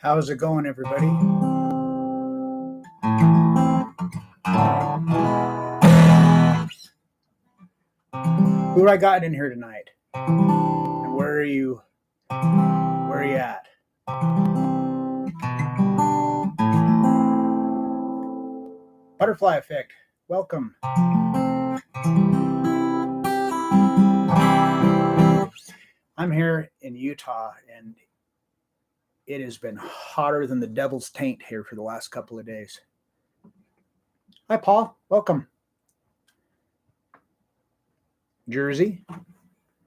How's it going, everybody? Who I got in here tonight? And where are you? Where are you at? Butterfly Effect, welcome. I'm here in Utah, and it has been hotter than the devil's taint here for the last couple of days. Hi, Paul. Welcome. Jersey.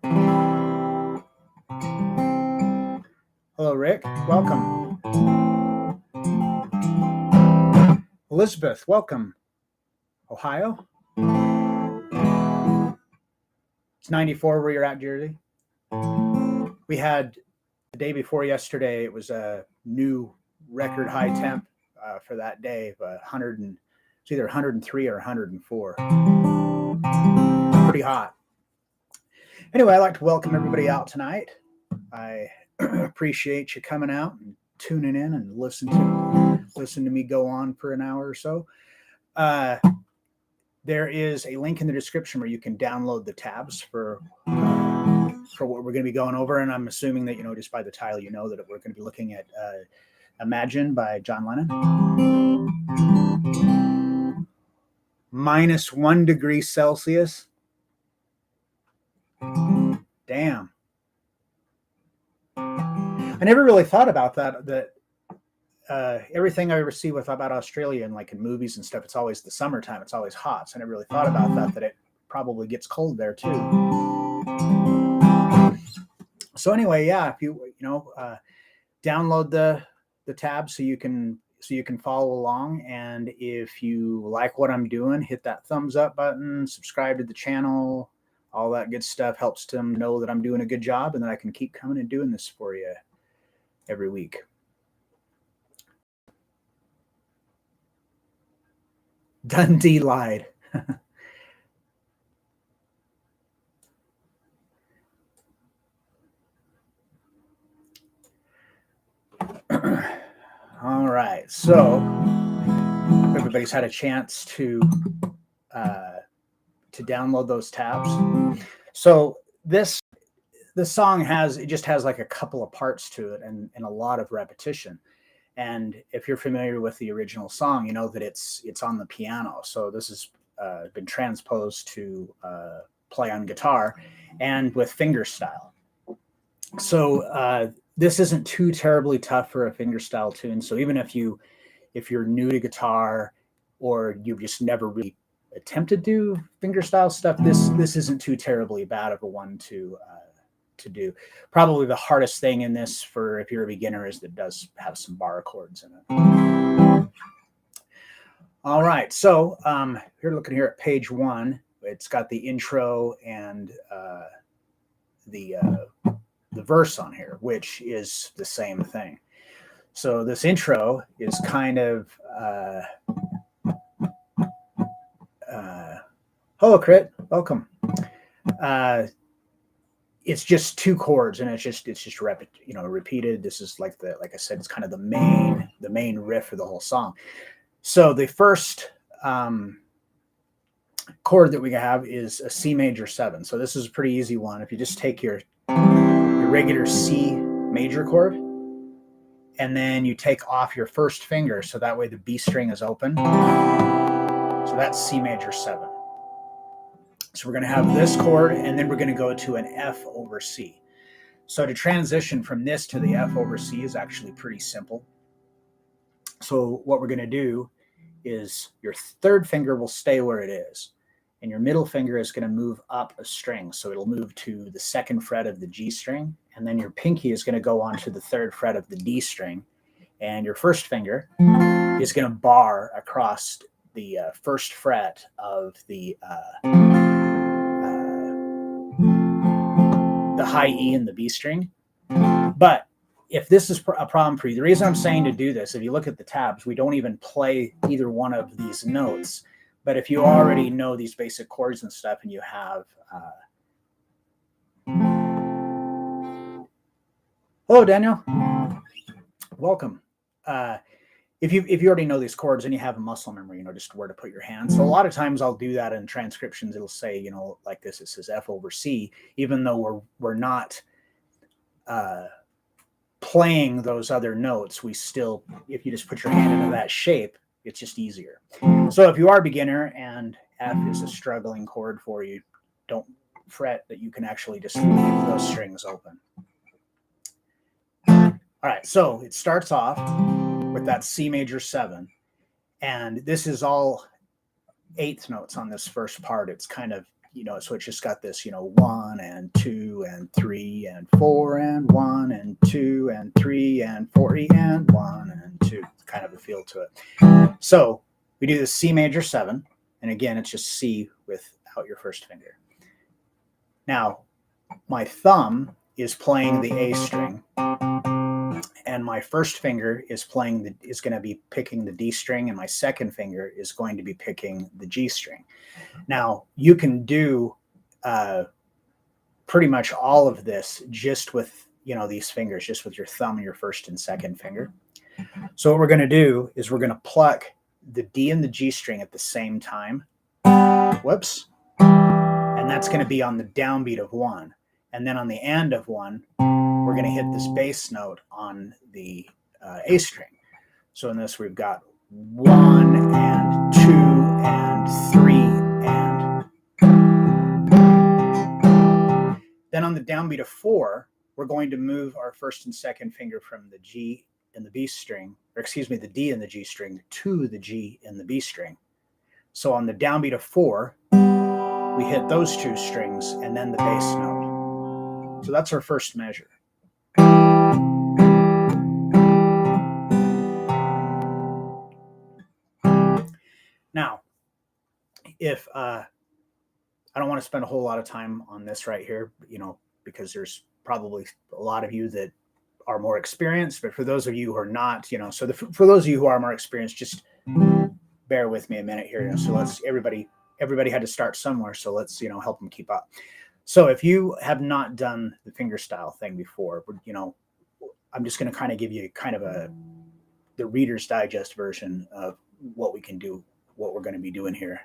Hello, Rick. Welcome. Elizabeth, welcome. Ohio. It's 94 where you're at, Jersey. We had the day before yesterday, it was a new record high temp for that day, but it's either 103 or 104. Pretty hot. Anyway, I'd like to welcome everybody out tonight. I appreciate you coming out and tuning in and listen to me go on for an hour or so. There is a link in the description where you can download the tabs for what we're going to be going over, and I'm assuming that just by the title that we're going to be looking at Imagine by John Lennon. -1 degree Celsius. Damn. I never really thought about that everything I ever see about Australia and like in movies and stuff, it's always the summertime, it's always hot. So I never really thought about that it probably gets cold there too. So anyway, yeah, if you download the tab so you can follow along, and if you like what I'm doing, hit that thumbs up button, subscribe to the channel. All that good stuff helps them know that I'm doing a good job and that I can keep coming and doing this for you every week. Dundee lied. All right, so everybody's had a chance to download those tabs. So this song just has like a couple of parts to it and a lot of repetition. And if you're familiar with the original song, you know that it's on the piano. So this has been transposed to play on guitar and with fingerstyle. So this isn't too terribly tough for a fingerstyle tune. So even if you're new to guitar or you've just never really attempted to do fingerstyle stuff, this isn't too terribly bad of a one to do. Probably the hardest thing in this for if you're a beginner is that it does have some bar chords in it. All right, so you're looking here at page 1. It's got the intro and the verse on here, which is the same thing. So this intro is kind of hello, Crit, welcome. It's just 2 chords, and it's just repeated. This is like I said, it's kind of the main riff of the whole song. So the first chord that we have is a C major 7. So this is a pretty easy one. If you just take your regular C major chord, and then you take off your first finger, so that way the B string is open. So that's C major 7. So we're going to have this chord, and then we're going to go to an F over C. So to transition from this to the F over C is actually pretty simple. So what we're going to do is your third finger will stay where it is, and your middle finger is going to move up a string. So it'll move to the 2nd fret of the G string, and then your pinky is going to go onto the 3rd fret of the D string, and your first finger is going to bar across the 1st fret of the high E and the B string. But if this is a problem for you, the reason I'm saying to do this, if you look at the tabs, we don't even play either one of these notes. But if you already know these basic chords and stuff, and you have hello, Daniel, welcome. if you already know these chords and you have a muscle memory, just where to put your hand. So a lot of times I'll do that in transcriptions. It'll say, like this, it says F over C, even though we're not playing those other notes. We still, if you just put your hand into that shape, it's just easier. So if you are a beginner and F is a struggling chord for you, don't fret that you can actually just leave those strings open. All right, so it starts off with that C major 7, and this is all eighth notes on this first part. It's kind of, so it's just got this, 1 and 2 and 3 and 4 and 1 and 2 and 3 and 4 and 1 and 2, kind of a feel to it. So we do the C major 7, and again, it's just C without your first finger. Now, my thumb is playing the A string, and my first finger is going to be picking the D string, and my second finger is going to be picking the G string. Now, you can do pretty much all of this just with, these fingers, just with your thumb and your first and second finger. So what we're going to do is we're going to pluck the D and the G string at the same time. Whoops. And that's going to be on the downbeat of 1. And then on the end of 1, we're going to hit this bass note on the A string. So in this, we've got 1 and 2 and 3 and. Then on the downbeat of 4, we're going to move our first and second finger from the G and the B string, or excuse me, the D and the G string to the G and the B string. So on the downbeat of 4, we hit those 2 strings and then the bass note. So that's our first measure. Now, if I don't want to spend a whole lot of time on this right here, because there's probably a lot of you that are more experienced, but for those of you who are not, so for those of you who are more experienced, just bear with me a minute here. So let's everybody had to start somewhere, so let's help them keep up. So if you have not done the fingerstyle thing before, I'm just going to kind of give you the Reader's Digest version of what we can do, what we're going to be doing here.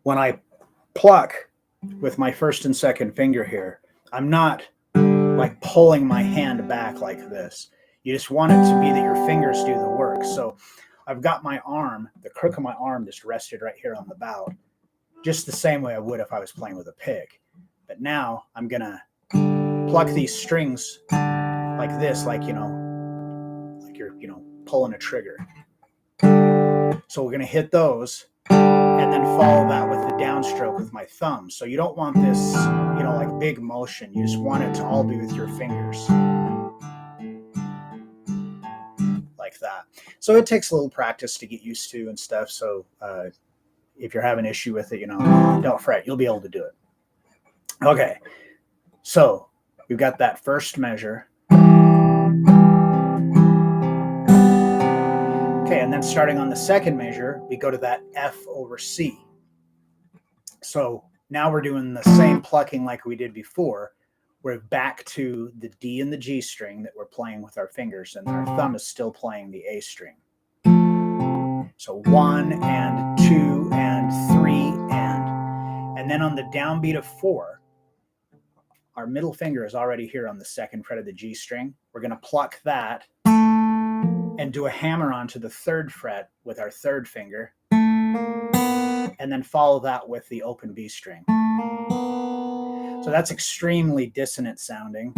When I pluck with my first and second finger here, I'm not like pulling my hand back like this. You just want it to be that your fingers do the work. So I've got my arm, the crook of my arm just rested right here on the bout, just the same way I would if I was playing with a pick. But now I'm going to pluck these strings like this, like you're, pulling a trigger. So we're going to hit those and then follow that with the downstroke with my thumb. So you don't want this, like big motion. You just want it to all be with your fingers. Like that. So it takes a little practice to get used to and stuff. So if you're having an issue with it, don't fret. You'll be able to do it. Okay. So we've got that first measure. Okay, and then starting on the second measure, we go to that F over C. So now we're doing the same plucking like we did before. We're back to the D and the G string that we're playing with our fingers, and our thumb is still playing the A string. So 1 and 2 and 3 and then on the downbeat of 4, our middle finger is already here on the second fret of the G string. We're going to pluck that and do a hammer onto the 3rd fret with our 3rd finger, and then follow that with the open B string. So that's extremely dissonant sounding,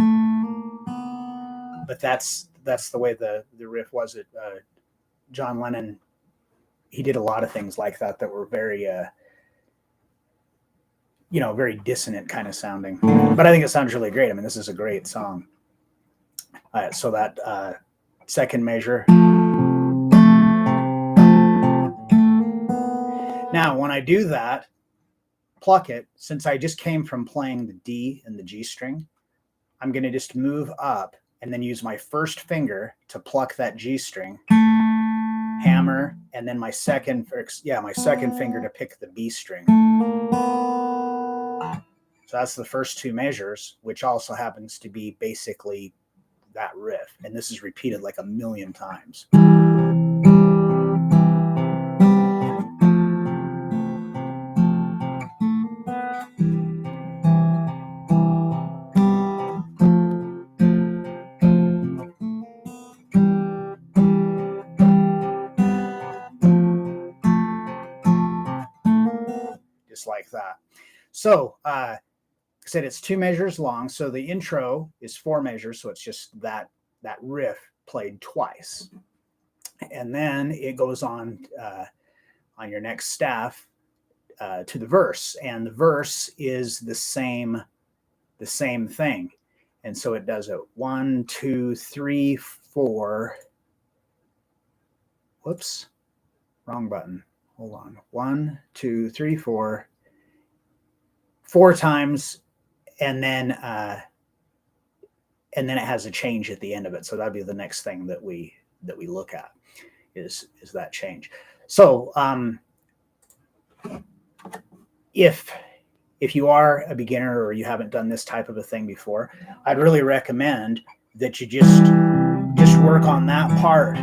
but that's the way the riff was. John Lennon, he did a lot of things like that were very very dissonant kind of sounding. But I think it sounds really great. I mean, this is a great song. All right, so that second measure. Now, when I do that, pluck it, since I just came from playing the D and the G string, I'm going to just move up and then use my first finger to pluck that G string, hammer, and then my second finger to pick the B string. So that's the first two measures, which also happens to be basically that riff. And this is repeated like 1,000,000 times. Just like that. So, I said it's 2 measures long. So the intro is 4 measures. So it's just that riff played twice. And then it goes on your next staff to the verse. And the verse is the same thing. And so it does it 1, 2, 3, 4. Whoops, wrong button. Hold on. 1, 2, 3, 4. 4 times, and then it has a change at the end of it. So that'd be the next thing that we look at is that change. So if you are a beginner or you haven't done this type of a thing before, I'd really recommend that you just work on that part.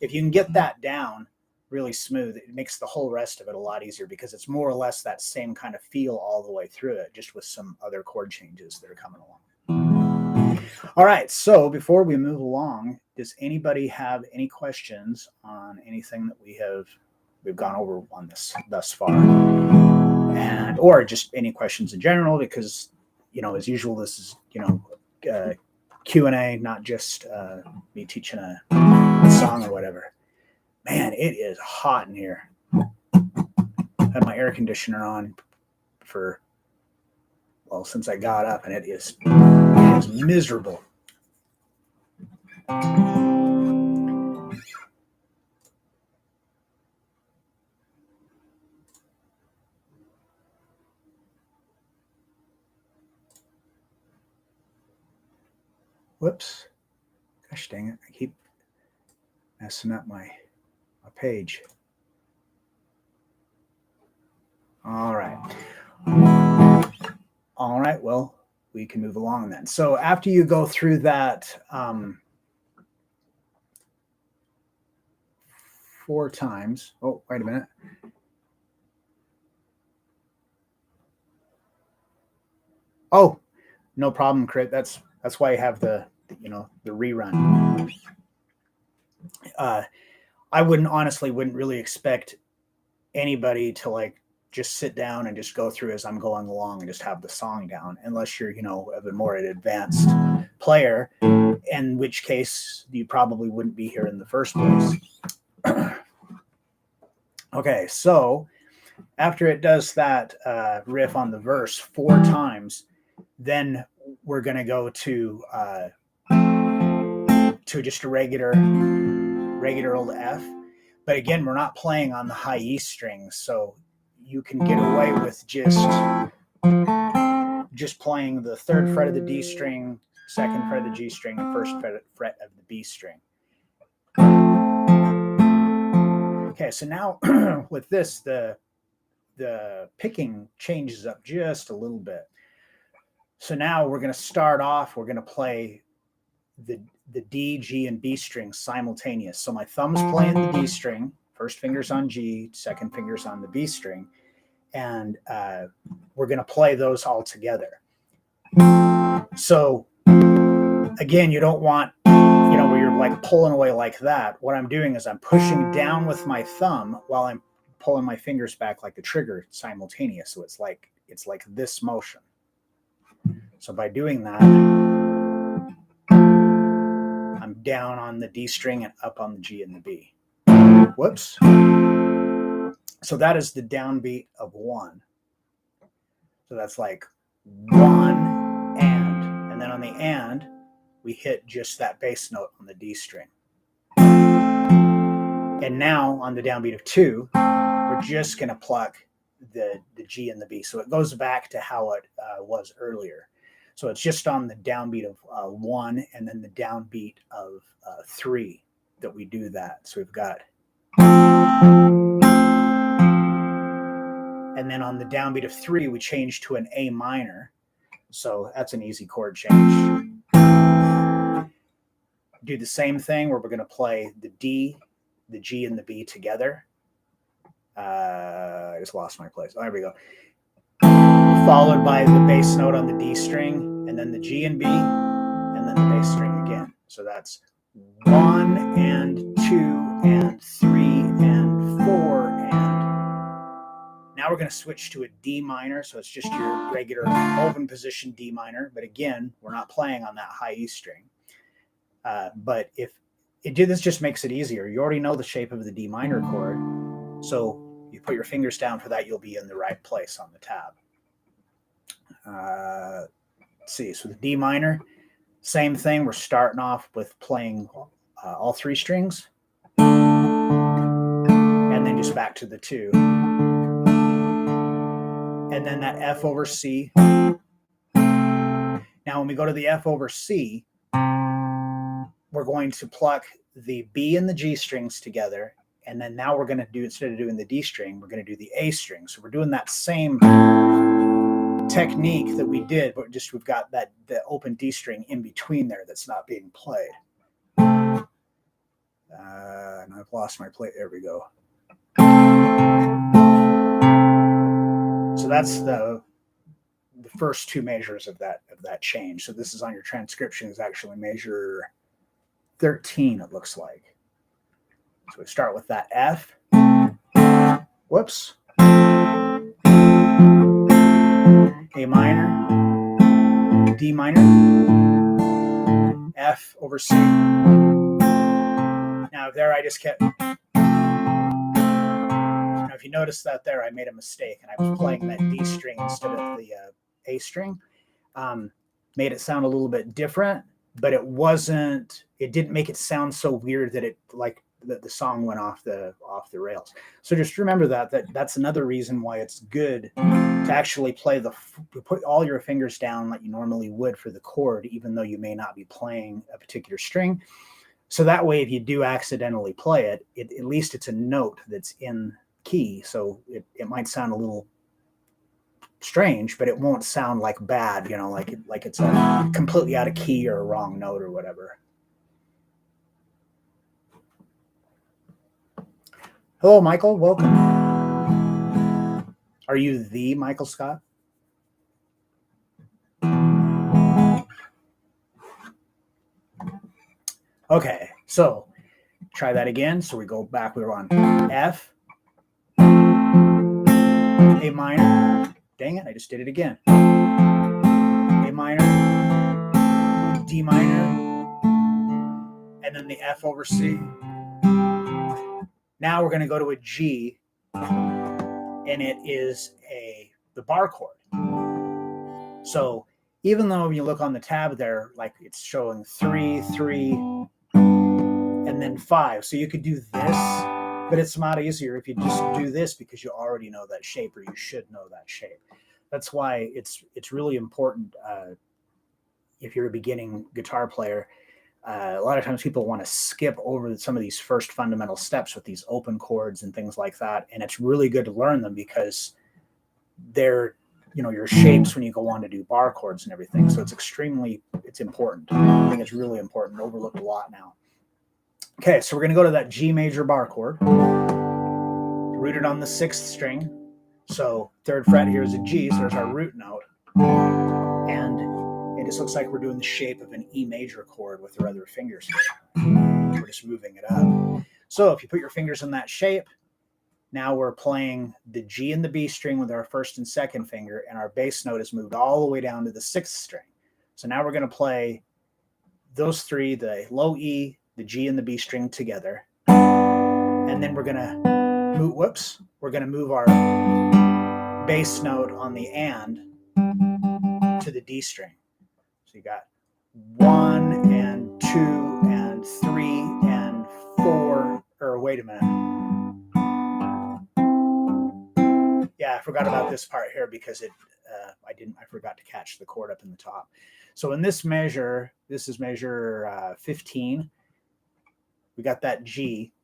If you can get that down really smooth, it makes the whole rest of it a lot easier, because it's more or less that same kind of feel all the way through it, just with some other chord changes that are coming along. All right, so before we move along, does anybody have any questions on anything that we've gone over on this thus far, and or just any questions in general? Because as usual, this is Q&A, not just me teaching a song or whatever. Man, it is hot in here. I had my air conditioner on since I got up, and it is miserable. Whoops. Gosh dang it. I keep messing up my page. All right. Well, we can move along then. So after you go through that 4 times. Oh, wait a minute. Oh, no problem, Crit. That's why I have the rerun. I wouldn't really expect anybody to just sit down and just go through as I'm going along and just have the song down, unless you're a more advanced player, in which case you probably wouldn't be here in the first place. Okay, so after it does that riff on the verse 4 times, then we're going to go to just a regular old F. But again, we're not playing on the high E strings, so you can get away with just playing the 3rd fret of the D string, 2nd fret of the G string, and 1st fret of the B string. Okay, so now with this, the picking changes up just a little bit. So now we're going to start off, we're going to play the D, G, and B strings simultaneous. So my thumb's playing the D string, 1st finger's on G, 2nd finger's on the B string, and we're going to play those all together. So again, you don't want, where you're pulling away like that. What I'm doing is I'm pushing down with my thumb while I'm pulling my fingers back like the trigger simultaneous. So it's like this motion. So by doing that, I'm down on the D string and up on the G and the B. Whoops. So that is the downbeat of 1. So that's like 1 and then on the and, we hit just that bass note on the D string. And now on the downbeat of 2, we're just going to pluck the G and the B. So it goes back to how it was earlier. So it's just on the downbeat of 1 and then the downbeat of 3 that we do that. So we've got And then on the downbeat of 3, we change to an A minor. So that's an easy chord change. Do the same thing where we're going to play the D, the G, and the B together. I just lost my place. Oh, there we go. Followed by the bass note on the D string, and then the G and B, and then the bass string again. So that's 1 and 2 and 3 and 4 and now we're going to switch to a D minor. So it's just your regular open position D minor. But again, we're not playing on that high E string. But if it did, this just makes it easier. You already know the shape of the D minor chord. So you put your fingers down for that, you'll be in the right place on the tab. Let's see. So the D minor, same thing. We're starting off with playing all 3 strings. And then just back to the 2. And then that F over C. Now, when we go to the F over C, we're going to pluck the B and the G strings together. And then now we're going to do, instead of doing the D string, we're going to do the A string. So we're doing that same technique that we did, but just we've got the open D string in between there that's not being played. And I've lost my plate. There we go. So that's the first 2 measures of that change. So this is on your transcription is actually measure 13, it looks like. So we start with that F. Whoops. A minor, D minor, F over C. Now there I just kept, now if you notice that there, I made a mistake and I was playing that D string instead of the A string. Made it sound a little bit different, but it didn't make it sound so weird that the song went off the rails. So just remember that's another reason why it's good to actually put all your fingers down like you normally would for the chord, even though you may not be playing a particular string. So that way, if you do accidentally play it, at least it's a note that's in key. So it might sound a little strange, but it won't sound like bad, like it's a completely out of key or a wrong note or whatever. Hello, Michael. Welcome. Are you the Michael Scott? Okay, so try that again. So we go back. We were on F, A minor. Dang it, I just did it again. A minor, D minor, and then the F over C. Now we're going to go to a G, and it is the bar chord. So even though you look on the tab there, like it's showing 3, 3, and then 5. So you could do this, but it's a lot easier if you just do this because you already know that shape, or you should know that shape. That's why it's really important if you're a beginning guitar player. A lot of times people want to skip over some of these first fundamental steps with these open chords and things like that. And it's really good to learn them because they're, your shapes when you go on to do bar chords and everything. So it's important. I think it's really important, overlooked a lot now. Okay, so we're going to go to that G major bar chord, rooted on the 6th string. So 3rd fret here is a G, so there's our root note. And it just looks like we're doing the shape of an E major chord with our other fingers here. We're just moving it up. So if you put your fingers in that shape, now we're playing the G and the B string with our 1st and 2nd finger, and our bass note is moved all the way down to the 6th string. So now we're going to play those 3, the low E, the G, and the B string together. And then we're going to move our bass note on the and to the D string. So you got 1 and 2 and 3 and 4, or wait a minute. Yeah, I forgot about this part here because I forgot to catch the chord up in the top. So in this measure, this is measure 15. We got that G,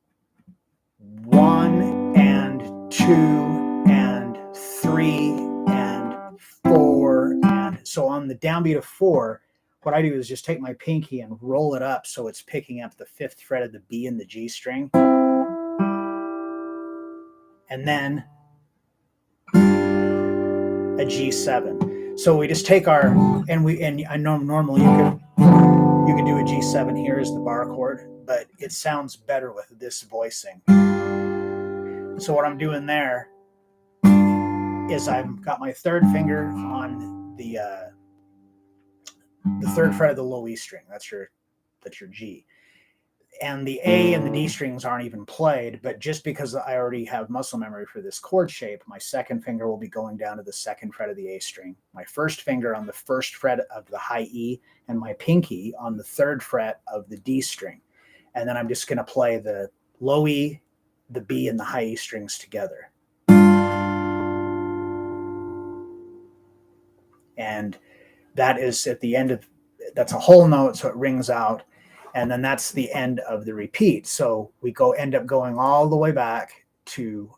1 and 2 and 3 3 and 4. And so on the downbeat of 4, what I do is just take my pinky and roll it up so it's picking up the 5th fret of the B and the G string. And then a G7. So we just take our, and I know normally you could do a G7 here as the bar chord, but it sounds better with this voicing. So what I'm doing there is I've got my 3rd finger on the 3rd fret of the low E string. That's your G. And the A and the D strings aren't even played, but just because I already have muscle memory for this chord shape, my 2nd finger will be going down to the 2nd fret of the A string, my 1st finger on the 1st fret of the high E, and my pinky on the 3rd fret of the D string. And then I'm just going to play the low E, the B, and the high E strings together. And that is at the end of, that's a whole note, so it rings out. And then that's the end of the repeat. So we end up going all the way back to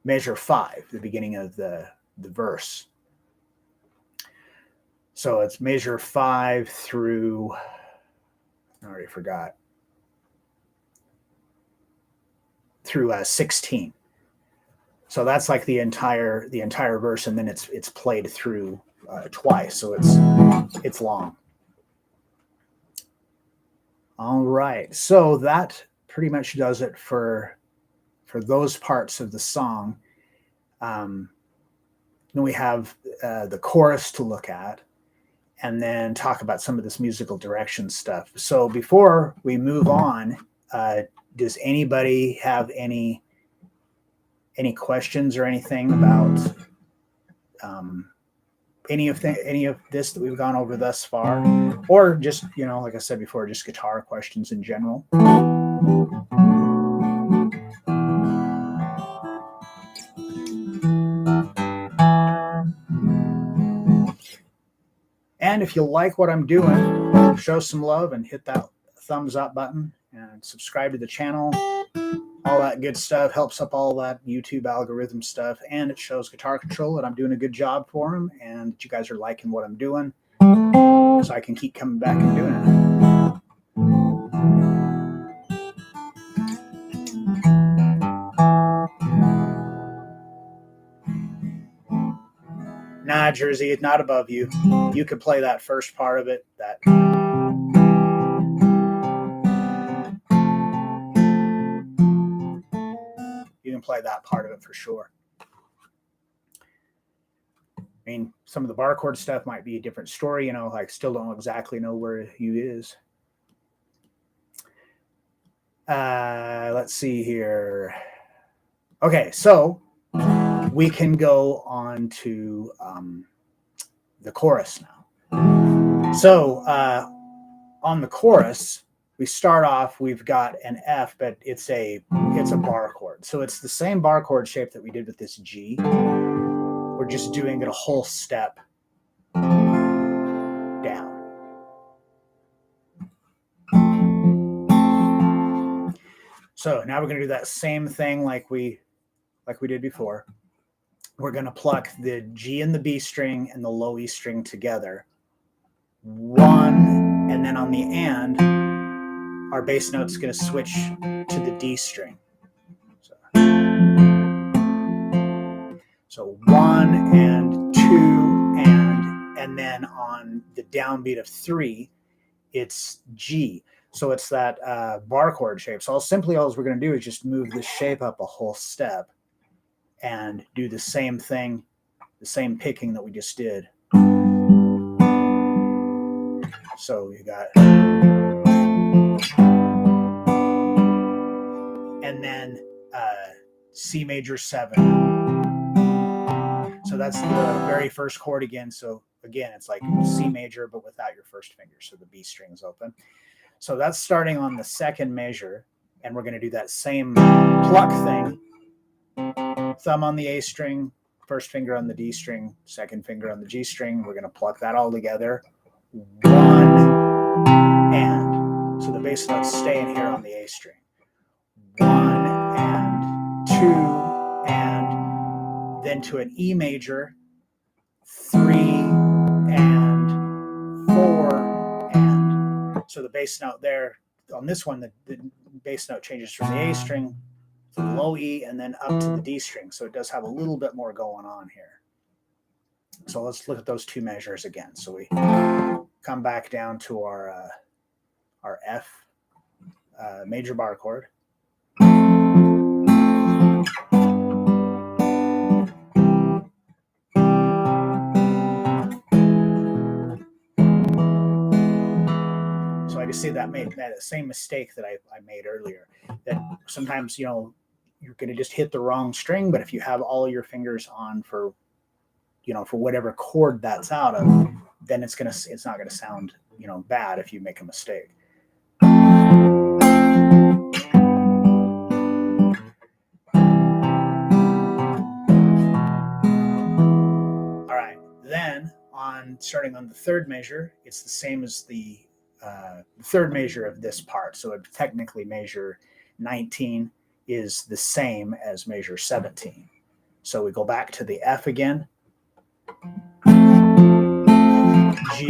measure 5, the beginning of the verse. So it's measure 5 through, I already forgot, through 16. So that's like the entire verse, and then it's played through twice, so it's long. All right, so that pretty much does it for those parts of the song. Then we have the chorus to look at, and then talk about some of this musical direction stuff. So before we move on, does anybody have any questions or anything about any of this that we've gone over thus far, or just, like I said before, just guitar questions in general? And if you like what I'm doing, show some love and hit that thumbs up button and subscribe to the channel. All that good stuff helps up all that YouTube algorithm stuff, and it shows Guitar Control that I'm doing a good job for them and that you guys are liking what I'm doing, so I can keep coming back and doing it. Nah, Jersey, it's not above you. You could play that first part of it. You can play that part of it for sure. I mean, some of the bar chord stuff might be a different story. I still don't exactly know where you is. Let's see here. Okay, so we can go on to the chorus now. So on the chorus, we start off, we've got an F, but it's a bar chord. So it's the same bar chord shape that we did with this G. We're just doing it a whole step down. So now we're going to do that same thing like we did before. We're going to pluck the G and the B string and the low E string together. 1, and then on the and, our bass note's going to switch to the D string. So 1 and 2 and then on the downbeat of 3, it's G. So it's that bar chord shape. So all we're going to do is just move this shape up a whole step and do the same thing, the same picking that we just did. So you got, and then C major 7. So that's the very first chord again. So again, it's like C major, but without your first finger. So the B string's open. So that's starting on the 2nd measure. And we're going to do that same pluck thing. Thumb on the A string, first finger on the D string, 2nd finger on the G string. We're going to pluck that all together. 1 and. So the bass note's staying here on the A string. 1 and and then to an E major, 3 and 4 and. So the bass note there on this one, the bass note changes from the A string to the low E and then up to the D string. So it does have a little bit more going on here. So let's look at those two measures again. So we come back down to our F major bar chord. So I just see that same mistake that I made earlier, that sometimes, you know, you're going to just hit the wrong string, but if you have all your fingers on for, you know, for whatever chord that's out of, then it's not going to sound, you know, bad if you make a mistake. All right, then starting on the third measure, it's the same as the third measure of this part. So technically measure 19 is the same as measure 17. So we go back to the F again. G,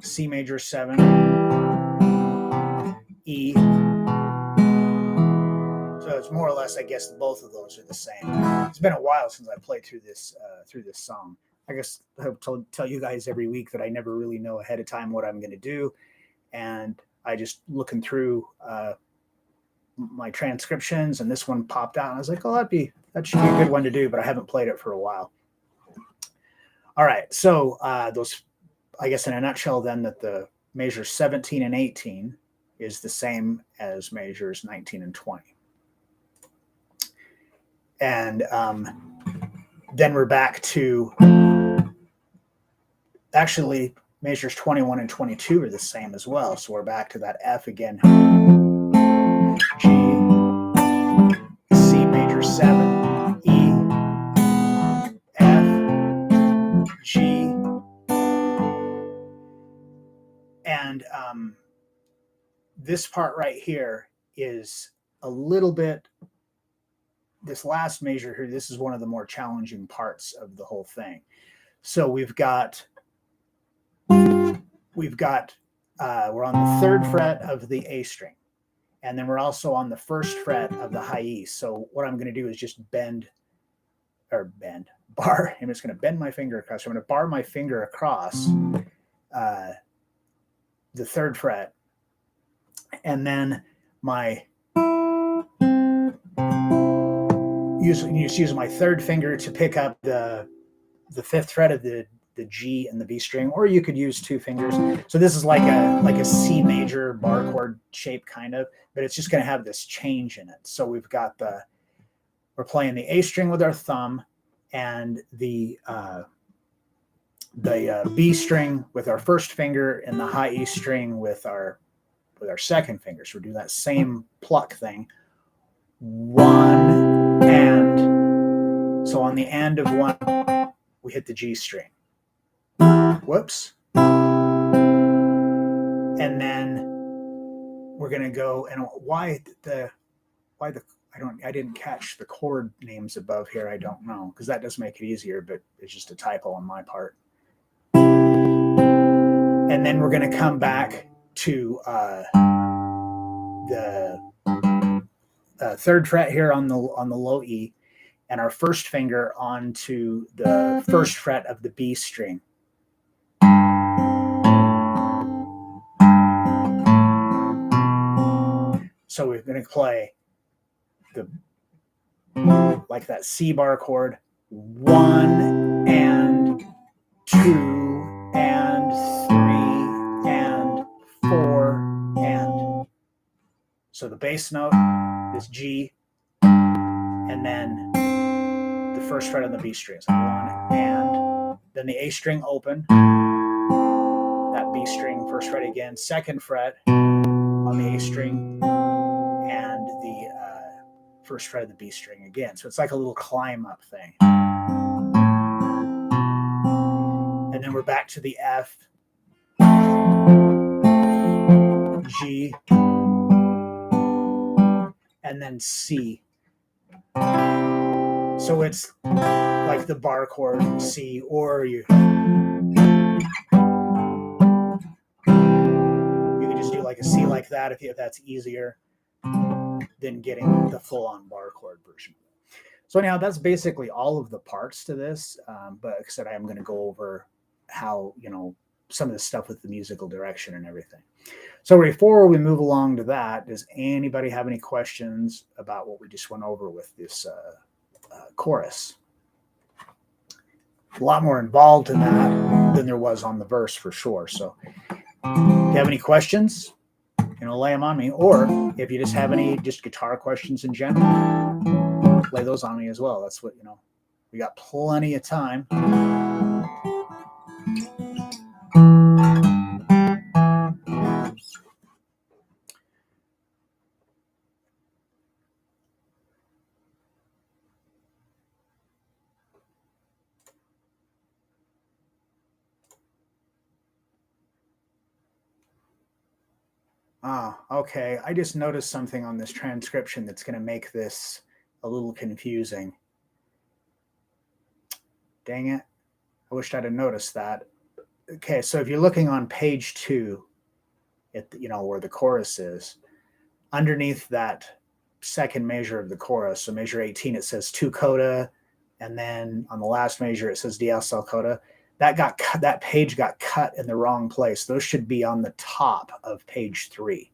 C major 7, E. So it's more or less, I guess, both of those are the same. It's been a while since I played through this song. I guess I tell you guys every week that I never really know ahead of time what I'm going to do, and I just looking through my transcriptions, and this one popped out, and I was like, oh, that should be a good one to do, but I haven't played it for a while. All right, so those, I guess in a nutshell then, that the measures 17 and 18 is the same as measures 19 and 20. And then we're back to, actually, measures 21 and 22 are the same as well. So we're back to that F again. G, C major 7, E, F, G, and this part right here is a little bit, this last measure here, this is one of the more challenging parts of the whole thing. So we're on the third fret of the A string, and then we're also on the first fret of the high E. So what I'm going to do is just bar. I'm just going to bend my finger across. So I'm going to bar my finger across the third fret, and then my use my third finger to pick up the fifth fret of the G and the B string, or you could use two fingers. So this is like a C major bar chord shape kind of, but it's just going to have this change in it. So we're playing the A string with our thumb, and the B string with our first finger, and the high E string with our second finger. So we're doing that same pluck thing. 1 and. So on the end of 1, we hit the G string. Whoops. And then we're going to go, and I didn't catch the chord names above here. I don't know, because that does make it easier, but it's just a typo on my part. And then we're going to come back to the third fret here on the low E, and our first finger onto the first fret of the B string. So we're going to play like that C bar chord, 1 and 2 and 3 and 4 and. So the bass note is G, and then the first fret on the B string. So 1 and, then the A string open, that B string, first fret again, second fret on the A string, and the first fret of the B string again. So it's like a little climb up thing. And then we're back to the F, G, and and then C. So it's like the bar chord C, or you can just do like a C like that if that's easier than getting the full-on bar chord version. So anyhow, that's basically all of the parts to this. But like I said, I am going to go over how, some of the stuff with the musical direction and everything. So before we move along to that, does anybody have any questions about what we just went over with this chorus? A lot more involved in that than there was on the verse for sure. So if you have any questions, lay them on me. Or if you just have any just guitar questions in general, lay those on me as well. That's what, we got plenty of time. Okay. I just noticed something on this transcription that's going to make this a little confusing. Dang it. I wished I'd have noticed that. Okay, so if you're looking on page 2, where the chorus is, underneath that second measure of the chorus, so measure 18, it says 2 coda, and then on the last measure it says DSL coda. That page got cut in the wrong place. Those should be on the top of page 3.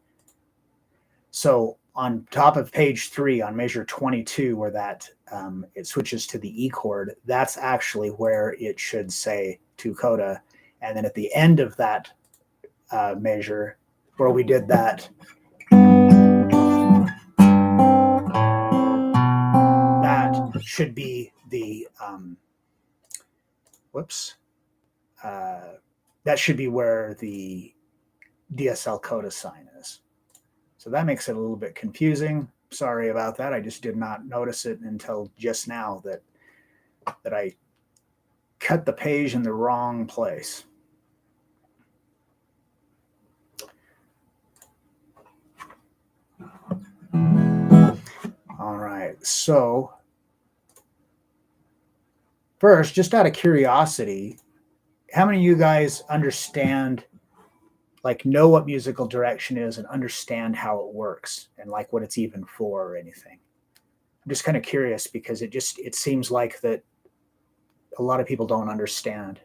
So on top of page 3, on measure 22, where that it switches to the E chord, that's actually where it should say 2 coda. And then at the end of that measure, where we did that, that should be the that should be where the DSL coda sign is. So that makes it a little bit confusing. Sorry about that. I just did not notice it until just now that I cut the page in the wrong place. All right. So first, just out of curiosity, how many of you guys understand, know what musical direction is and understand how it works and what it's even for or anything? I'm just kind of curious because it seems like that a lot of people don't understand.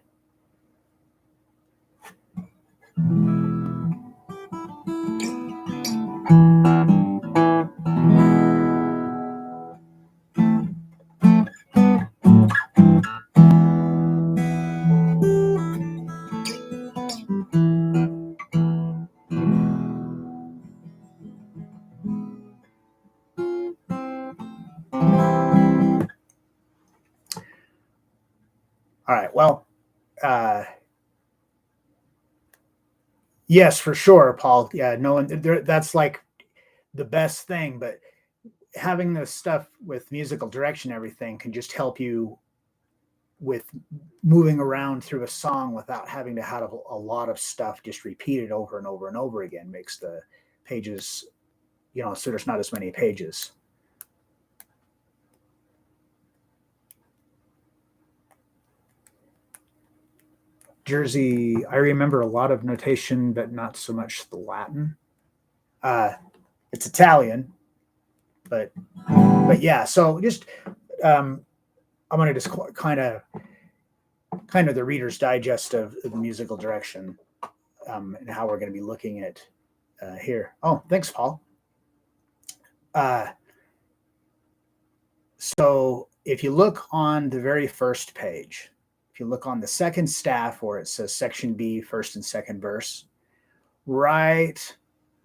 All right. Well, yes, for sure, Paul. Yeah, no one. That's the best thing. But having this stuff with musical direction, everything can just help you with moving around through a song without having to have a lot of stuff just repeated over and over and over again. Makes the pages, so there's not as many pages. Jersey, I remember a lot of notation, but not so much the Latin. It's Italian, but yeah. So just I'm going to just kind of the Reader's Digest of the musical direction and how we're going to be looking at here. Oh, thanks, Paul. So if you look on the very first page, if you look on the second staff where it says section B, first and second verse, right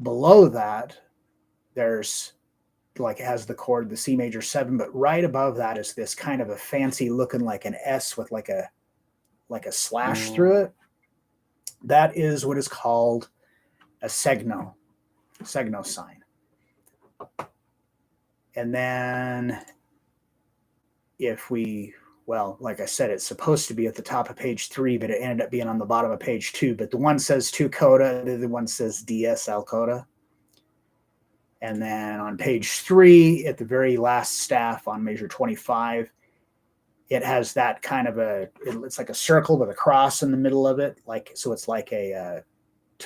below that, there's it has the chord, the C major 7, but right above that is this kind of a fancy looking like an S with like a slash through it. That is what is called a segno sign. And then like I said, it's supposed to be at the top of page 3, but it ended up being on the bottom of page 2. But the one says 2 coda, the other one says DSL coda. And then on page 3, at the very last staff on measure 25, it has that kind of it's like a circle with a cross in the middle of it. So it's like to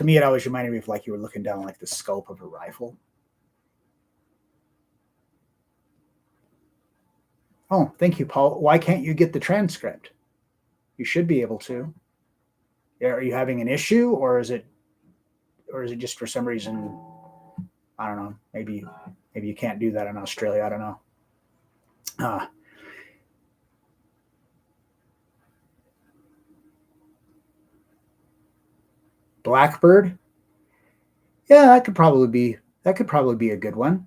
me, it always reminded me of like you were looking down like the scope of a rifle. Oh, thank you, Paul. Why can't you get the transcript? You should be able to. Are you having an issue, or is it just for some reason? I don't know. Maybe you can't do that in Australia. I don't know. Blackbird. Yeah, that could probably be a good one.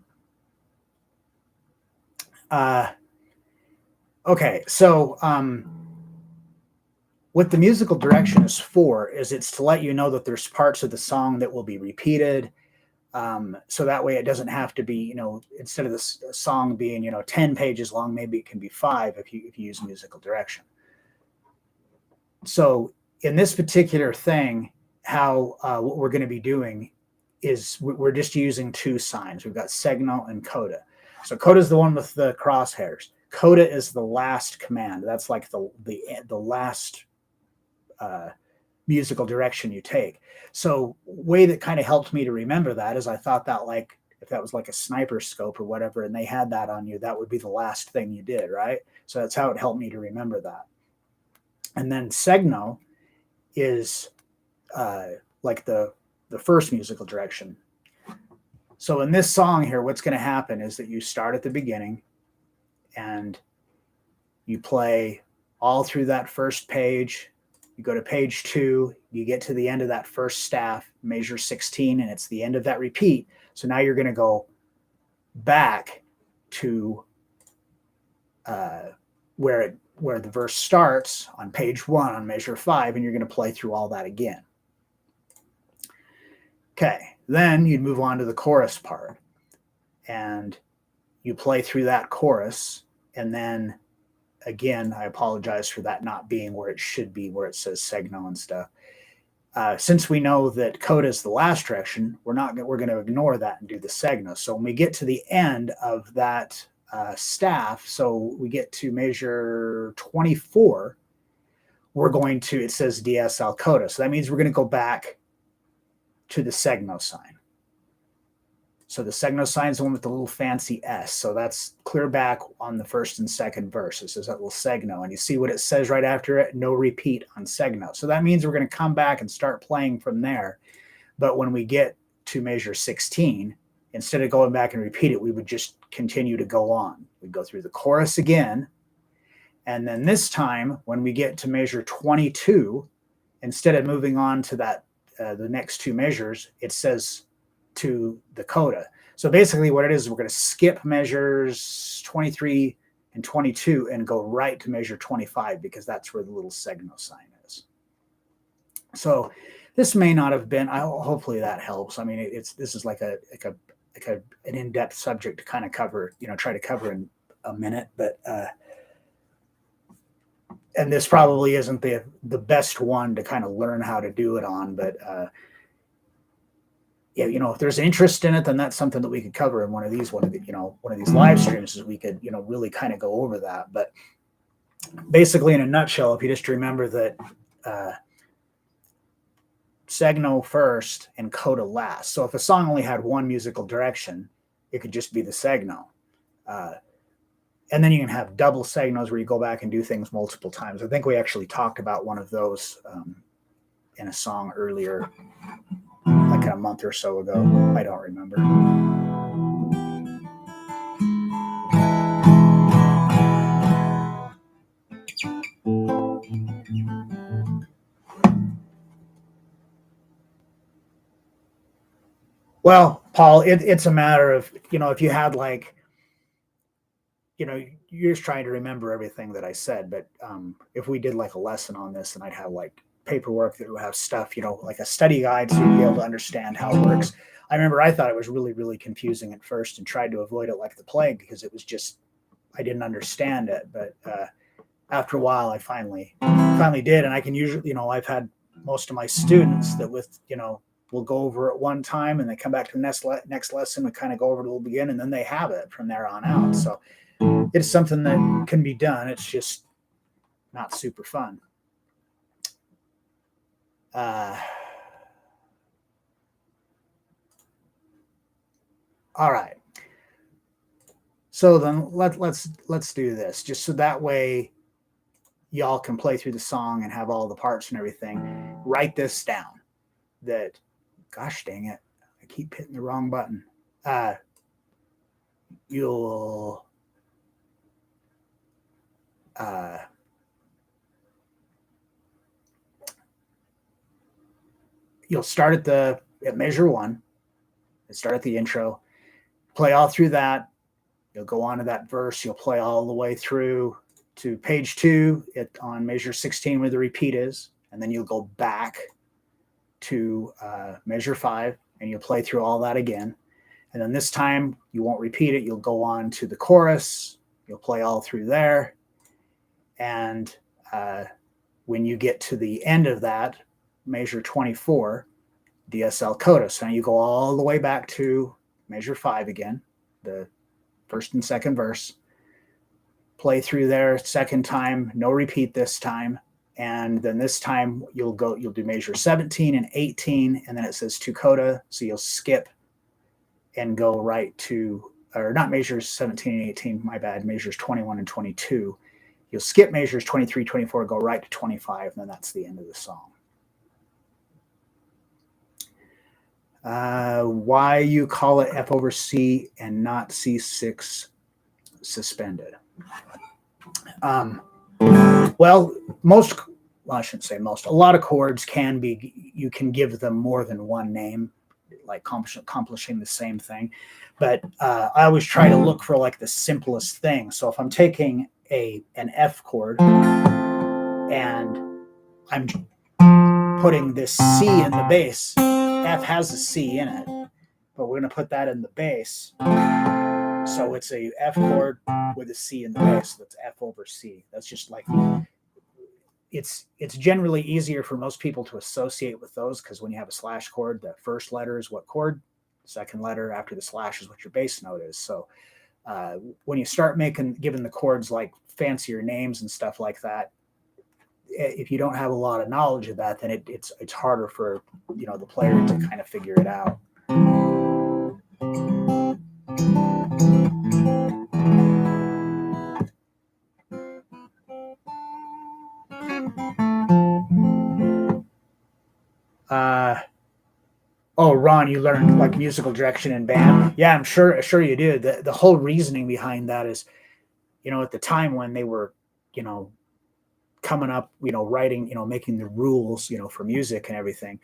Okay, so what the musical direction is for is it's to let you know that there's parts of the song that will be repeated. So that way it doesn't have to be, instead of this song being, 10 pages long, maybe it can be 5 if you use musical direction. So in this particular thing, how what we're going to be doing is we're just using 2 signs. We've got segno and coda. So coda is the one with the crosshairs. Coda is the last command. That's like the last musical direction you take. So way that kind of helped me to remember that is I thought that like if that was like a sniper scope or whatever, and they had that on you, that would be the last thing you did, right? So that's how it helped me to remember that. And then segno is like the first musical direction. So in this song here, what's going to happen is that you start at the beginning and you play all through that first page. You go to page 2, you get to the end of that first staff, measure 16, and it's the end of that repeat. So now you're going to go back to where the verse starts on page 1 on measure 5, and you're going to play through all that again. Okay, then you'd move on to the chorus part, and you play through that chorus, and then again, I apologize for that not being where it should be, where it says segno and stuff. Since we know that coda is the last direction, we're going to ignore that and do the segno. So when we get to the end of that staff, so we get to measure 24, it says DS al coda. So that means we're going to go back to the segno sign. So the segno sign is the one with the little fancy S. So that's clear back on the first and second verse. It says that little segno. And you see what it says right after it? No repeat on segno. So that means we're going to come back and start playing from there. But when we get to measure 16, instead of going back and repeat it, we would just continue to go on. We'd go through the chorus again. And then this time, when we get to measure 22, instead of moving on to that the next 2 measures, it says to the coda. So basically what it is, we're going to skip measures 23 and 22 and go right to measure 25 because that's where the little segno sign is. So this may not have been, hopefully that helps. I mean, this is like an in-depth subject to kind of cover, try to cover in a minute, but and this probably isn't the best one to kind of learn how to do it on, but yeah, if there's interest in it, then that's something that we could cover in one of these live streams, is we could, really kind of go over that. But basically, in a nutshell, if you just remember that segno first and coda last. So if a song only had one musical direction, it could just be the segno. And then you can have double segnos where you go back and do things multiple times. I think we actually talked about one of those in a song earlier, like a month or so ago. I don't remember. Well, Paul, it's a matter of, if you had like, you're just trying to remember everything that I said. But if we did like a lesson on this, and I'd have like paperwork that would have stuff, like a study guide, so you'd be able to understand how it works. I remember I thought it was really, really confusing at first and tried to avoid it like the plague because it was just, I didn't understand it. But after a while, I finally did. And I can usually, I've had most of my students that with, we'll go over it one time and they come back to the next lesson. We kind of go over it a little again, and then they have it from there on out. So it's something that can be done. It's just not super fun. All right. So then let's do this, just so that way y'all can play through the song and have all the parts and everything. Write this down. That, gosh dang it, I keep hitting the wrong button. You'll start at measure 1. Start at the intro, play all through that. You'll go on to that verse. You'll play all the way through to page 2 on measure 16 where the repeat is, and then you'll go back to measure 5, and you'll play through all that again. And then this time you won't repeat it. You'll go on to the chorus. You'll play all through there, and when you get to the end of that, measure 24, DSL coda. So now you go all the way back to measure 5 again, the first and second verse. Play through there second time, no repeat this time. And then this time you'll do measure 17 and 18, and then it says to coda. So you'll skip and go right to, or not measures 17 and 18, my bad, measures 21 and 22. You'll skip measures 23, 24, go right to 25, and then that's the end of the song. Why you call it F over C and not C6 suspended? Well, I shouldn't say most, a lot of chords you can give them more than one name, like accomplishing the same thing. But I always try to look for like the simplest thing. So if I'm taking an F chord and I'm putting this C in the bass, F has a C in it, but we're going to put that in the bass. So it's a F chord with a C in the bass. So that's F over C. That's just like, it's generally easier for most people to associate with those, because when you have a slash chord, the first letter is what chord, second letter after the slash is what your bass note is. So when you start giving the chords like fancier names and stuff like that, if you don't have a lot of knowledge of that, then it's harder for the player to kind of figure it out. Oh, Ron, you learned like musical direction in band. Yeah, I'm sure you did. The whole reasoning behind that is, at the time when they were, coming up, writing, making the rules, for music and everything,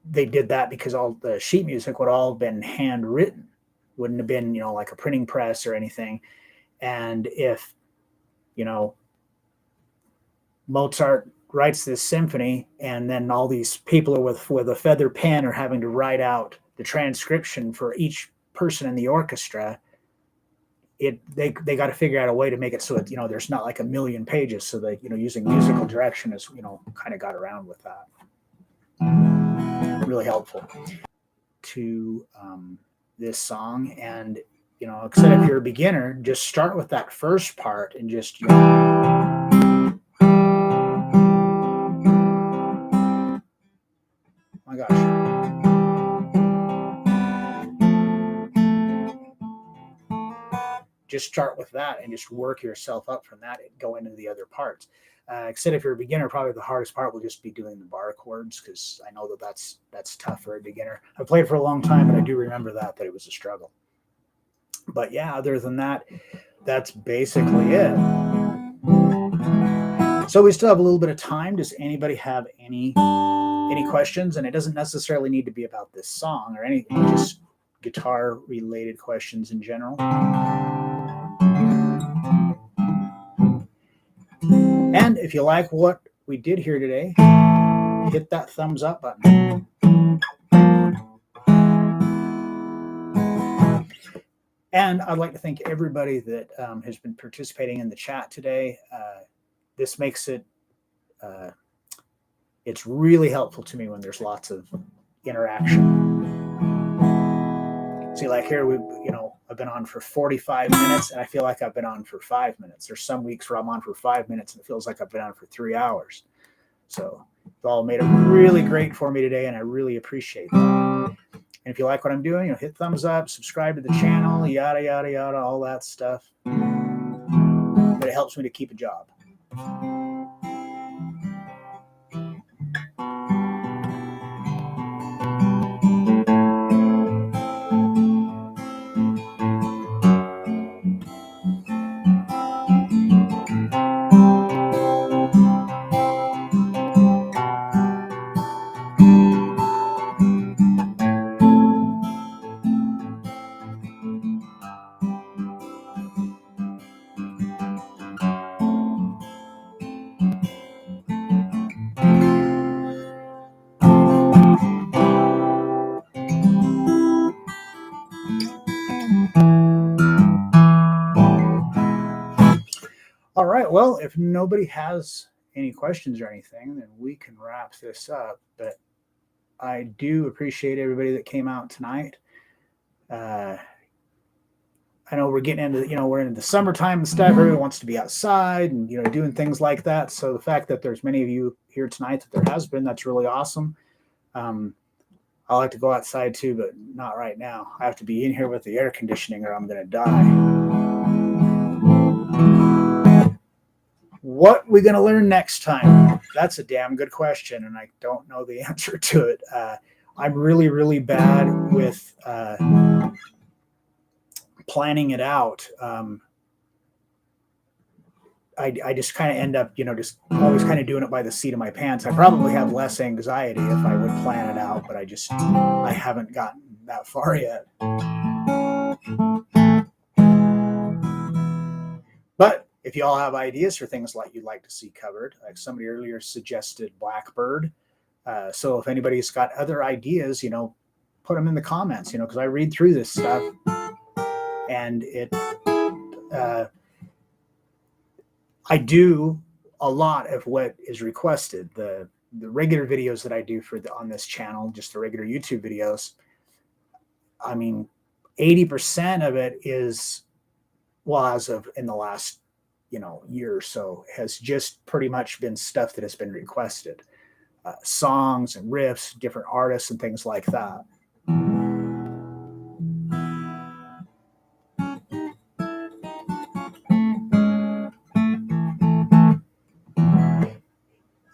they did that because all the sheet music would all have been handwritten, wouldn't have been, like a printing press or anything. And if, Mozart writes this symphony, and then all these people are with a feather pen are having to write out the transcription for each person in the orchestra, they got to figure out a way to make it so that there's not like a million pages. So that using musical direction is kind of got around with that. Really helpful to this song. And except if you're a beginner, just start with that first part and just my gosh. Just start with that and just work yourself up from that and go into the other parts. Except if you're a beginner, probably the hardest part will just be doing the bar chords, because I know that's tough for a beginner. I've played for a long time, but I do remember that it was a struggle. But yeah, other than that, that's basically it. So we still have a little bit of time. Does anybody have any questions? And it doesn't necessarily need to be about this song or anything, just guitar related questions in general. And if you like what we did here today, hit that thumbs up button. And I'd like to thank everybody that has been participating in the chat today. This makes it it's really helpful to me when there's lots of interaction. See, like here, I've been on for 45 minutes, and I feel like I've been on for 5 minutes. There's some weeks where I'm on for 5 minutes, and it feels like I've been on for 3 hours. So it's all made it really great for me today, and I really appreciate that. And if you like what I'm doing, hit thumbs up, subscribe to the channel, yada, yada, yada, all that stuff. But it helps me to keep a job. All right. Well, if nobody has any questions or anything, then we can wrap this up. But I do appreciate everybody that came out tonight. I know we're getting into, we're into the summertime and stuff. Everyone wants to be outside and, doing things like that. So the fact that there's many of you here tonight that there has been, that's really awesome. I like to go outside too, but not right now. I have to be in here with the air conditioning or I'm going to die. What we going to learn next time? That's a damn good question, and I don't know the answer to it. I'm really, really bad with planning it out. I just kind of end up, just always kind of doing it by the seat of my pants. I probably have less anxiety if I would plan it out, but I haven't gotten that far yet. But if you all have ideas for things like you'd like to see covered, like somebody earlier suggested Blackbird. So if anybody's got other ideas, put them in the comments, because I read through this stuff and I do a lot of what is requested. The regular videos that I do on this channel, just the regular YouTube videos, 80% of it is, well, as of in the last, year or so, has just pretty much been stuff that has been requested. Songs and riffs, different artists and things like that.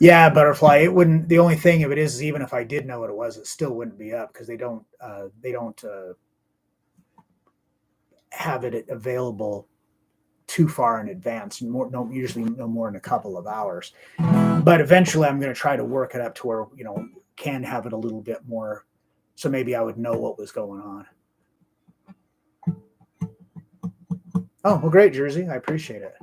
Yeah, Butterfly. It wouldn't. The only thing of it is even if I did know what it was, it still wouldn't be up because they don't have it available too far in advance. Usually no more than a couple of hours. But eventually, I'm going to try to work it up to where can have it a little bit more, so maybe I would know what was going on. Oh, well, great, Jersey. I appreciate it.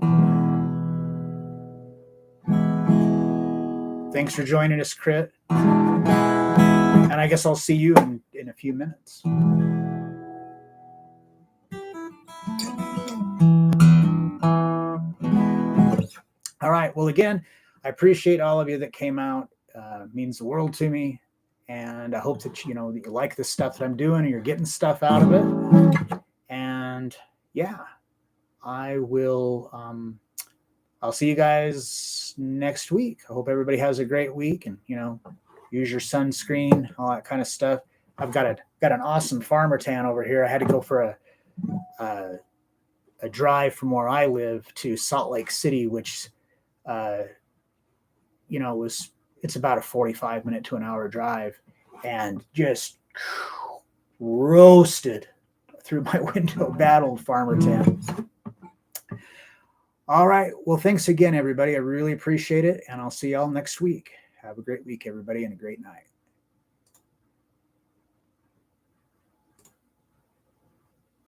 Thanks for joining us, Crit. And I guess I'll see you in a few minutes. All right. Well, again, I appreciate all of you that came out. It means the world to me. And I hope that, that you like the stuff that I'm doing and you're getting stuff out of it. And yeah, I will, I'll see you guys next week. I hope everybody has a great week and, use your sunscreen, all that kind of stuff. I've got an awesome farmer tan over here. I had to go for a drive from where I live to Salt Lake City, which, it's about a 45-minute to an hour drive, and just roasted through my window, bad old farmer tan. All right. Well, thanks again, everybody. I really appreciate it, and I'll see y'all next week. Have a great week, everybody, and a great night.